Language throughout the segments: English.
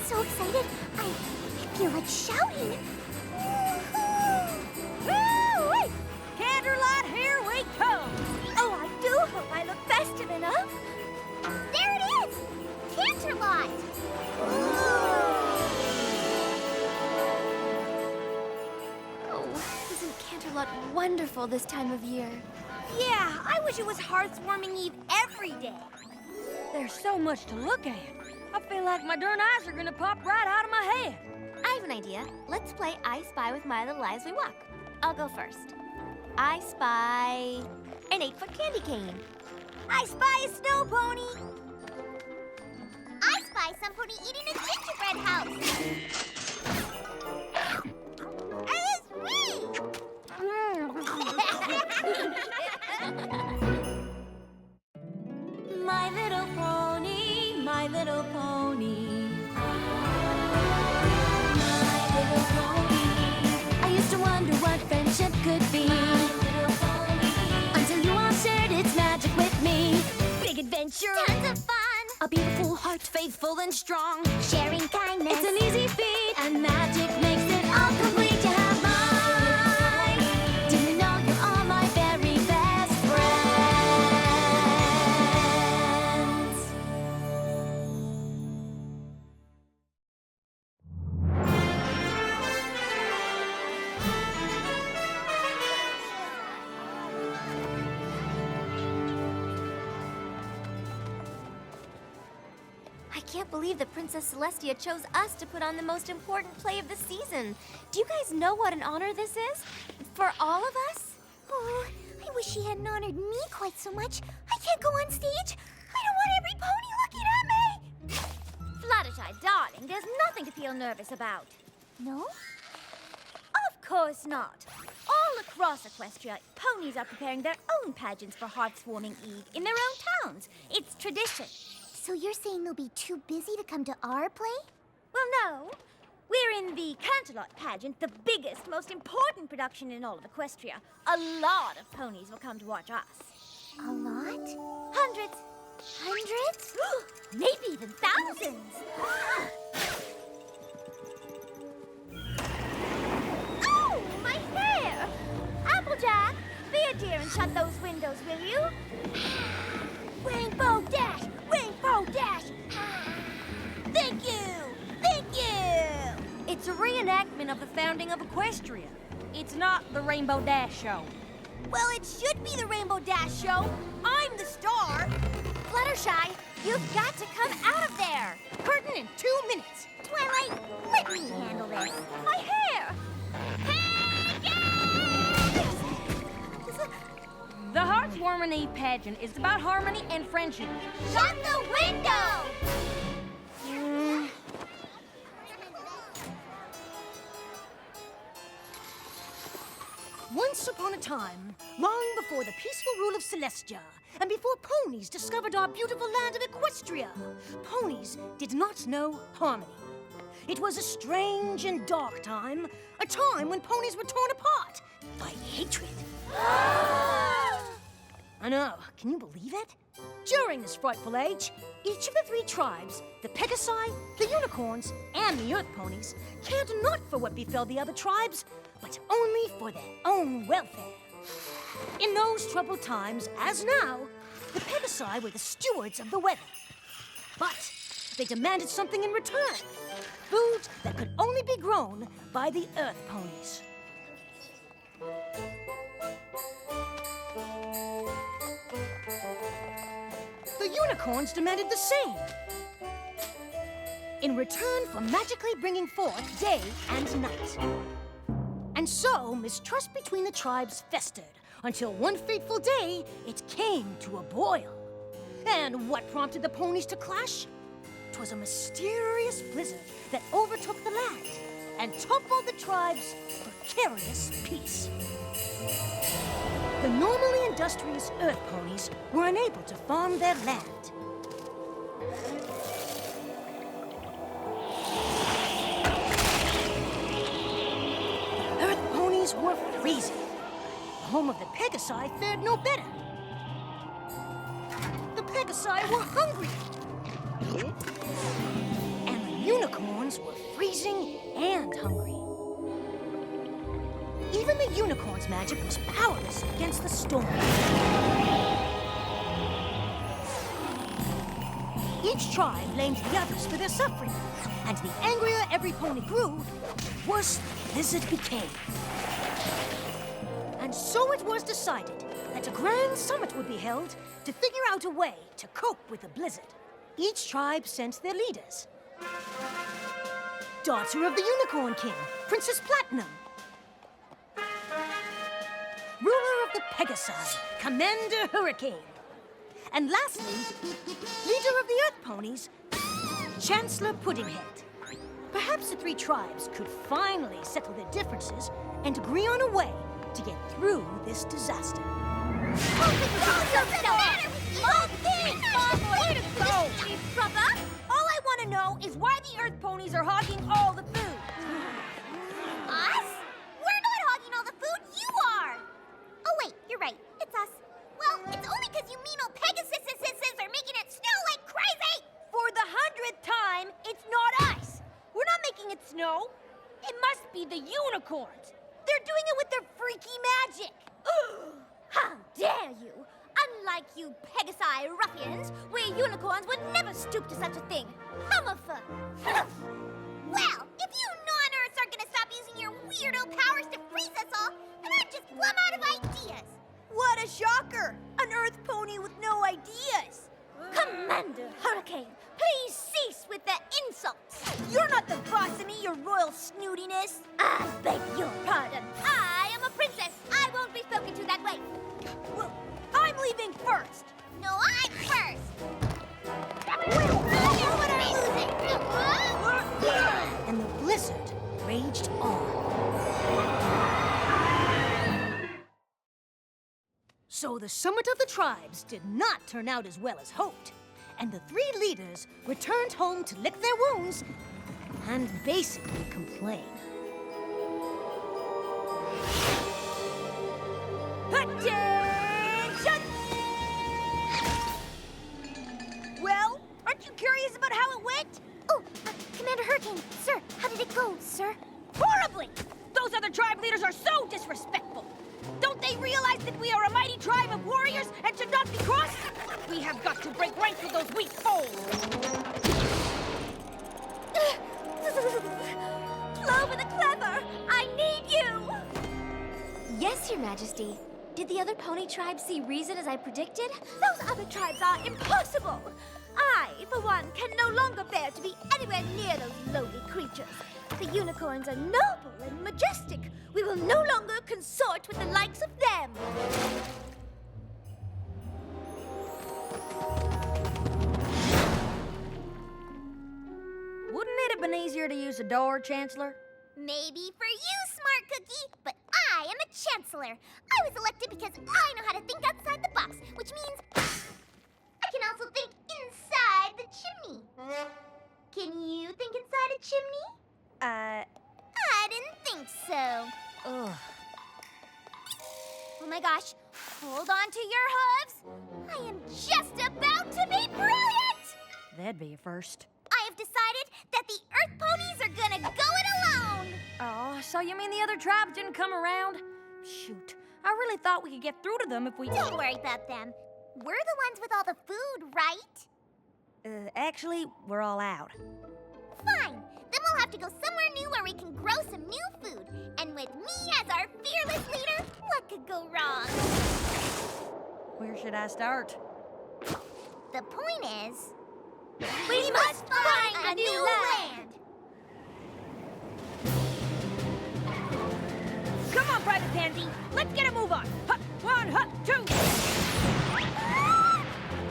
so excited, I feel like shouting. Woo-wee! Candlelight, here we come! Oh, I do hope I look festive enough. There it is! Canterlot! Oh, isn't Canterlot wonderful this time of year? Yeah, I wish it was Hearth's warming eve every day. There's so much to look at. I feel like my darn eyes are gonna pop right out of my head. I have an idea. Let's play I Spy with my little eye as we walk. I'll go first. I spy an 8-foot candy cane. I spy a snow pony. I spy somebody eating a gingerbread house. It's me! My little pony, my little pony. My little pony. I used to wonder what friendship could be. Until you all shared its magic with me. Big adventure. Tons of fun. A beautiful heart, faithful and strong. Sharing kindness. It's an easy feat. And magic makes it all complete. You have mine. Do you know you're all my very best friends? I can't believe that Princess Celestia chose us to put on the most important play of the season. Do you guys know what an honor this is? For all of us? Oh, I wish she hadn't honored me quite so much. I can't go on stage. I don't want every pony looking at me. Fluttershy, darling, there's nothing to feel nervous about. No? Of course not. All across Equestria, ponies are preparing their own pageants for Hearth's warming eve in their own towns. It's tradition. So you're saying they'll be too busy to come to our play? Well, no. We're in the Canterlot pageant, the biggest, most important production in all of Equestria. A lot of ponies will come to watch us. A lot? Hundreds. Hundreds? Maybe even thousands. Oh, my hair! Applejack, be a dear and shut those windows, will you? Rainbow Dash! Rainbow Dash! Thank you! Thank you! It's a reenactment of the founding of Equestria. It's not the Rainbow Dash show. Well, it should be the Rainbow Dash show. I'm the star. Fluttershy, you've got to come out of there. Curtain in 2 minutes. Twilight, let me handle this. My hair! The Hearth's Warming Eve pageant is about harmony and friendship. Shut the window! Once upon a time, long before the peaceful rule of Celestia, and before ponies discovered our beautiful land of Equestria, ponies did not know harmony. It was a strange and dark time, a time when ponies were torn apart by hatred. I know, can you believe it? During this frightful age, each of the 3 tribes, the Pegasi, the Unicorns, and the Earth Ponies, cared not for what befell the other tribes, but only for their own welfare. In those troubled times, as now, the Pegasi were the stewards of the weather. But they demanded something in return, food that could only be grown by the Earth Ponies. The Unicorns demanded the same, in return for magically bringing forth day and night. And so, mistrust between the tribes festered, until one fateful day, it came to a boil. And what prompted the ponies to clash? 'Twas a mysterious blizzard that overtook the land and toppled the tribe's precarious peace. The normally industrious Earth Ponies were unable to farm their land. The Earth Ponies were freezing. The home of the Pegasi fared no better. The Pegasi were hungry. And the Unicorns and hungry. Even the unicorn's magic was powerless against the storm. Each tribe blamed the others for their suffering, and the angrier every pony grew, the worse the blizzard became. And so it was decided that a grand summit would be held to figure out a way to cope with the blizzard. Each tribe sent their leaders. Daughter of the Unicorn King, Princess Platinum. Ruler of the Pegasi, Commander Hurricane. And lastly, leader of the Earth Ponies, Chancellor Puddinghead. Perhaps the three tribes could finally settle their differences and agree on a way to get through this disaster. All I want to know is why the Earth Ponies are hogging all the food. Us? We're not hogging all the food, you are! Oh wait, you're right, it's us. Well, it's only because you mean old Pegasuses are making it snow like crazy! For the 100th time, it's not us. We're not making it snow. It must be the unicorns. They're doing it with their freaky magic. How dare you! Unlike you Pegasi ruffians, we unicorns would never stoop to such a thing. Hummerfer! Well, if you non-Earths are gonna stop using your weirdo powers to freeze us all, then I'm just plumb out of ideas! What a shocker! An Earth Pony with no ideas. Commander Hurricane, please cease with the insults! You're not the boss of me, your royal snootiness. I beg your pardon. I am a princess. I won't be spoken to that way. Well, I'm leaving first. No, I'm first. And the blizzard raged on. So the summit of the tribes did not turn out as well as hoped, and the three leaders returned home to lick their wounds and basically complain. Attention! Well, aren't you curious about how it went? Oh, Commander Hurricane, sir, how did it go, sir? Horribly! Those other tribe leaders are so disrespectful. Don't they realize that we are a mighty tribe of warriors and should not be crossed? We have got to break ranks with those weak foes. Clover the Clever, I need you! Yes, Your Majesty. Did the other pony tribes see reason as I predicted? Those other tribes are impossible! I, for one, can no longer bear to be anywhere near those lowly creatures. The unicorns are noble and majestic. We will no longer consort with the likes of them. Wouldn't it have been easier to use a door, Chancellor? Maybe for you, Smart Cookie, but I am a chancellor. I was elected because I know how to think outside the box, which means I can also think inside the chimney. Can you think inside a chimney? I didn't think so. Ugh. Oh my gosh, hold on to your hooves. I am just about to be brilliant! That'd be a first. I have decided that the Earth Ponies are gonna go it alone! Oh, so you mean the other tribes didn't come around? Shoot, I really thought we could get through to them if we... Don't worry about them. We're the ones with all the food, right? Actually, we're all out. Fine. Then we'll have to go somewhere new where we can grow some new food. And with me as our fearless leader, what could go wrong? Where should I start? The point is, we must find a new land! Come on, Private Pansy. Let's get a move on. Hut, one, hut, two.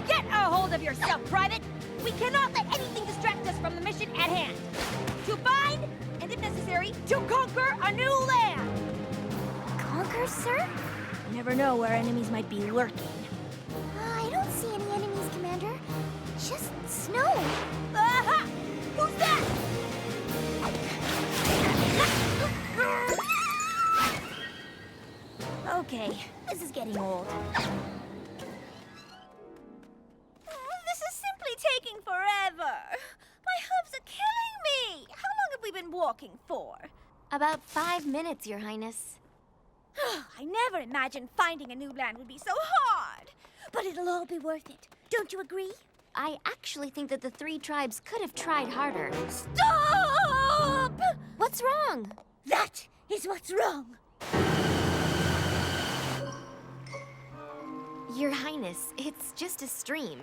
Get a hold of yourself, Private. We cannot let anything distract us from the mission at hand. To find, and if necessary, to conquer a new land. Conquer, sir? You never know where enemies might be lurking. I don't see any enemies, Commander. Just snow. Aha! Who's that? Okay, this is getting old. This is simply taking forever. My hooves are killing me. How long have we been walking? walking for? About 5 minutes, Your Highness. I never imagined finding a new land would be so hard. But it'll all be worth it. Don't you agree? I actually think that the 3 tribes could have tried harder. Stop! What's wrong? That is what's wrong. Your Highness, it's just a stream.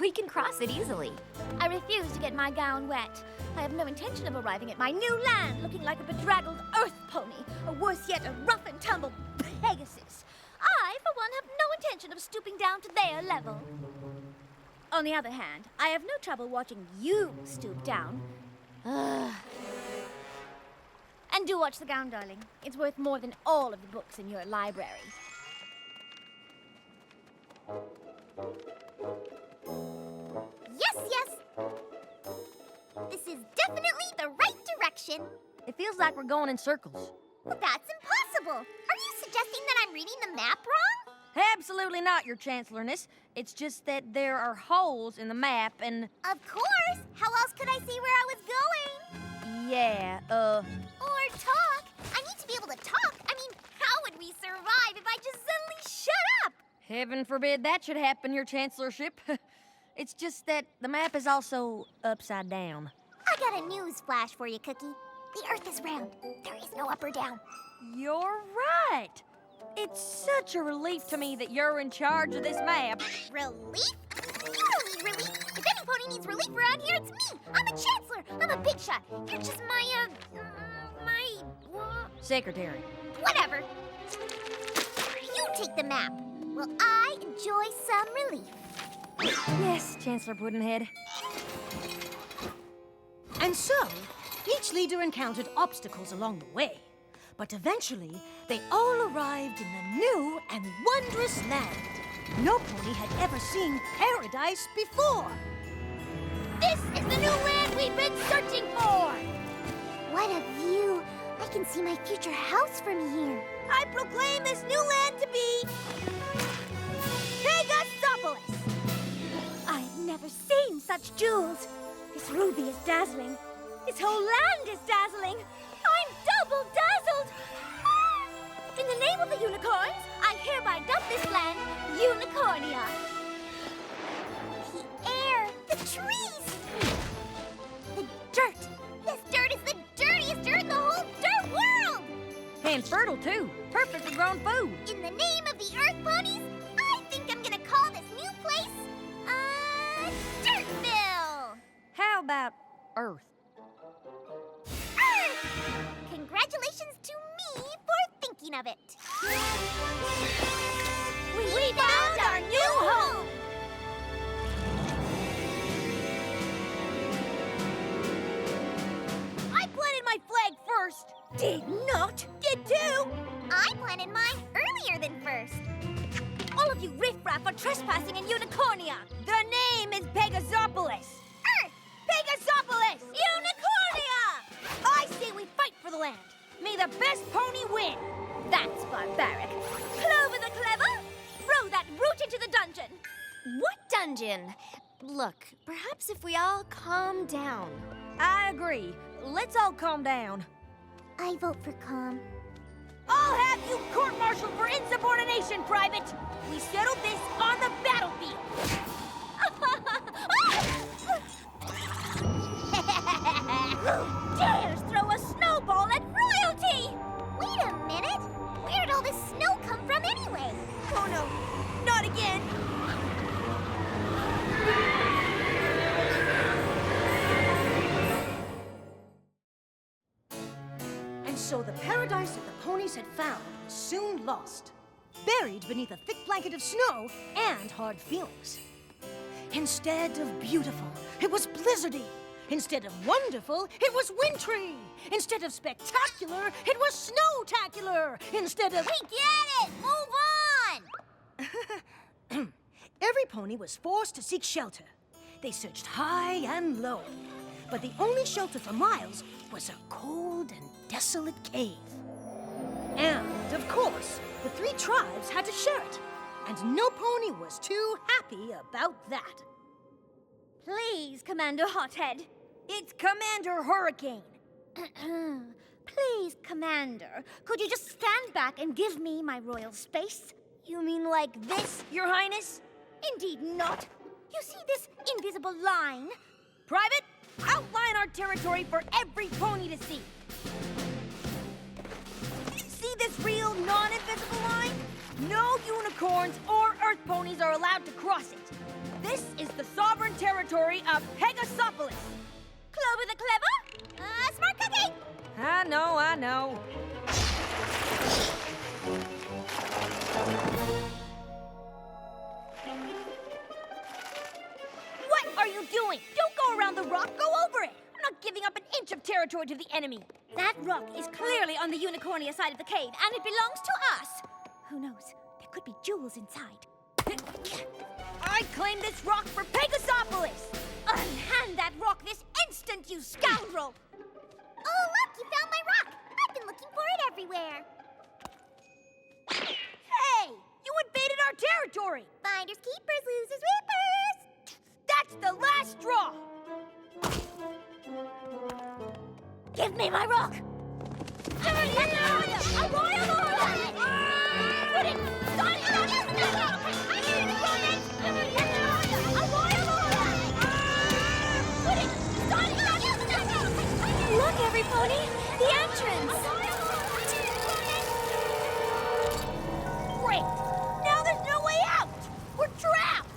We can cross it easily. I refuse to get my gown wet. I have no intention of arriving at my new land looking like a bedraggled earth pony, or worse yet, a rough and tumble Pegasus. I, for one, have no intention of stooping down to their level. On the other hand, I have no trouble watching you stoop down. And do watch the gown, darling. It's worth more than all of the books in your library. Yes. This is definitely the right direction. It feels like we're going in circles. Well, that's impossible. Are you suggesting that I'm reading the map wrong? Absolutely not, Your Chancellorness. It's just that there are holes in the map and... Of course. How else could I see where I was going? Yeah, Or talk. I need to be able to talk. I mean, how would we survive if I just suddenly shut up? Heaven forbid that should happen, Your Chancellorship. It's just that the map is also upside down. I got a news flash for you, Cookie. The Earth is round. There is no up or down. You're right. It's such a relief to me that you're in charge of this map. Relief? You don't need relief. If any pony needs relief around here, it's me. I'm a chancellor. I'm a big shot. You're just Secretary. whatever. You take the map. Will I enjoy some relief? Yes, Chancellor Puddinhead. And so, each leader encountered obstacles along the way. But eventually, they all arrived in the new and wondrous land. No pony had ever seen paradise before. This is the new land we've been searching for! What a view! I can see my future house from here. I proclaim this new land to be... Pegasopolis! I've never seen such jewels. This ruby is dazzling. This whole land is dazzling. I'm double dazzled! Ah! In the name of the unicorns, I hereby dub this land Unicornia. The air, the trees, the dirt. This dirt is the dirtiest dirt in the whole dirt world! And fertile, too. Perfectly grown food. In the name of the Earth Ponies, I think I'm gonna call this new place, Dirtville! How about Earth? Earth! Congratulations to me for thinking of it. We found our new home! I planted my flag first. Did not. Did too. I planted mine earlier than first. All of you riffraff are trespassing in Unicornia. The name is Pegasopolis. Earth! Pegasopolis! Unicornia! I say we fight for the land. May the best pony win. That's barbaric. Clover the Clever, throw that brute into the dungeon. What dungeon? Look, perhaps if we all calm down. I agree. Let's all calm down. I vote for calm. I'll have you court-martialed for insubordination, Private. We settled this on the battlefield. Who dares throw a snowball at royalty? Wait a minute! Where did all this snow come from anyway? Oh no, not again. And so the paradise that the ponies had found was soon lost, buried beneath a thick blanket of snow and hard feelings. Instead of beautiful, it was blizzardy. Instead of wonderful, it was wintry. Instead of spectacular, it was snowtacular. Instead of... We get it! Move on! Every pony was forced to seek shelter. They searched high and low, but the only shelter for miles was a cold and desolate cave. And, of course, the 3 tribes had to share it, and no pony was too happy about that. Please, Commander Hothead. It's Commander Hurricane. Please, Commander, could you just stand back and give me my royal space? You mean like this, Your Highness? Indeed not. You see this invisible line? Private, outline our territory for every pony to see. See this real non-invisible line? No unicorns or earth ponies are allowed to cross it. This is the sovereign territory of Pegasopolis. Clover the Clever? Smart cookie! I know. What are you doing? Don't go around the rock, go over it! I'm not giving up an inch of territory to the enemy. That rock is clearly on the Unicornia side of the cave, and it belongs to us. Who knows? There could be jewels inside. I claim this rock for Pegasopolis! Unhand that rock this instant, you scoundrel! Oh, look, you found my rock! I've been looking for it everywhere. Hey! You invaded our territory! Finders keepers, losers weepers! That's the last straw! Give me my rock! A royal order! Look, every pony! The entrance! Great! Now there's no way out! We're trapped!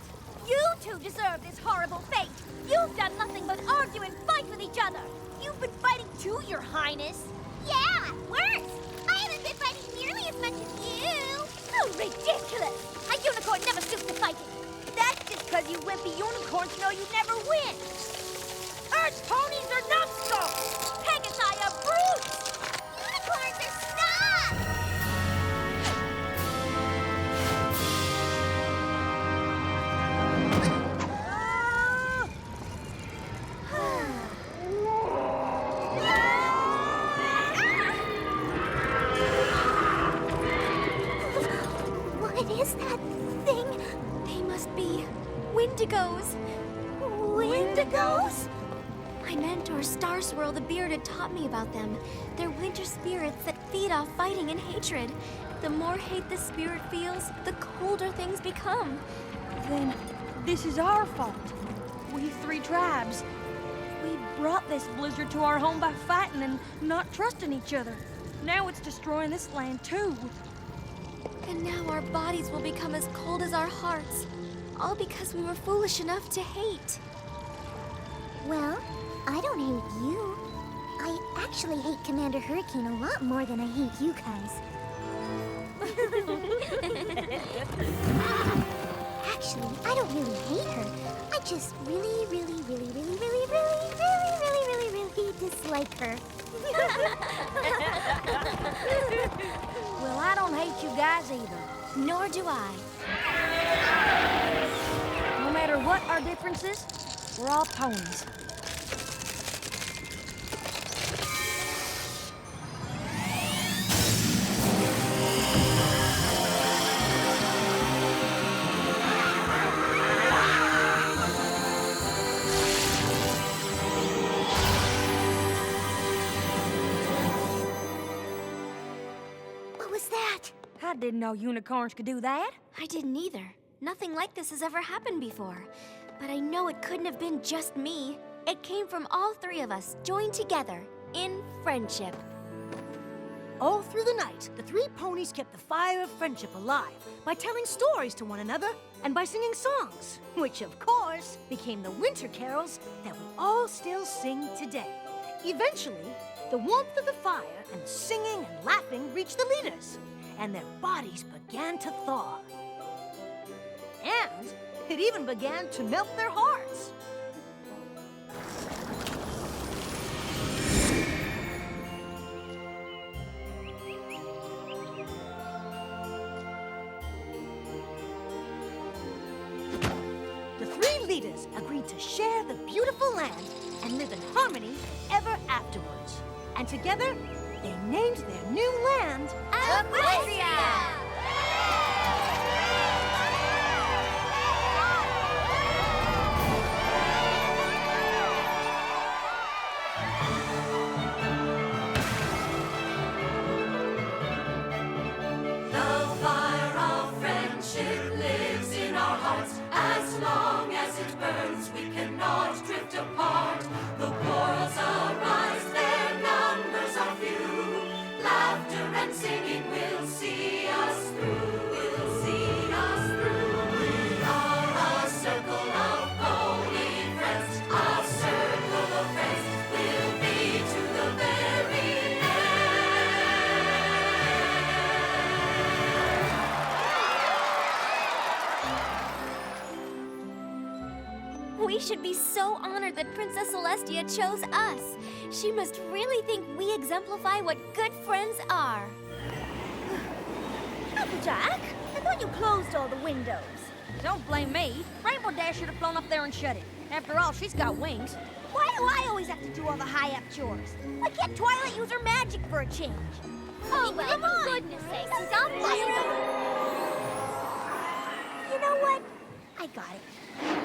You two deserve this horrible fate. You've done nothing but argue and fight with each other. You've been fighting too, Your Highness. Yeah, worse. I haven't been fighting nearly as much as you. Oh, ridiculous. A unicorn never stoops to fighting. That's just because you wimpy unicorns know you never win. Earth ponies are numbskulls! Pegasi are brutes. Unicorns are snobs. What is that thing? They must be Wendigos. Wendigos? My mentor, Star Swirl the Bearded, taught me about them. They're winter spirits that feed off fighting and hatred. The more hate the spirit feels, the colder things become. Then this is our fault. We three tribes. We brought this blizzard to our home by fighting and not trusting each other. Now it's destroying this land too. And now our bodies will become as cold as our hearts. All because we were foolish enough to hate. Well, I don't hate you. I actually hate Commander Hurricane a lot more than I hate you guys. Actually, I don't really hate her. I just really dislike her. Well, I don't hate you guys either. Nor do I. No matter what our differences, we're all ponies. What was that? I didn't know unicorns could do that. I didn't either. Nothing like this has ever happened before. But I know it couldn't have been just me. It came from all three of us, joined together, in friendship. All through the night, the three ponies kept the fire of friendship alive by telling stories to one another and by singing songs, which of course became the winter carols that we all still sing today. Eventually, the warmth of the fire and the singing and laughing reached the leaders, and their bodies began to thaw. And it even began to melt their hearts. The three leaders agreed to share the beautiful land and live in harmony ever afterwards. And together, they named their new land Equestria! should be so honored that Princess Celestia chose us. She must really think we exemplify what good friends are. Applejack, I thought you closed all the windows. Don't blame me. Rainbow Dash should have flown up there and shut it. After all, she's got wings. Why do I always have to do all the high-up chores? Why can't Twilight use her magic for a change? Oh, well, come on. for goodness sakes, stop playing. You know what? I got it.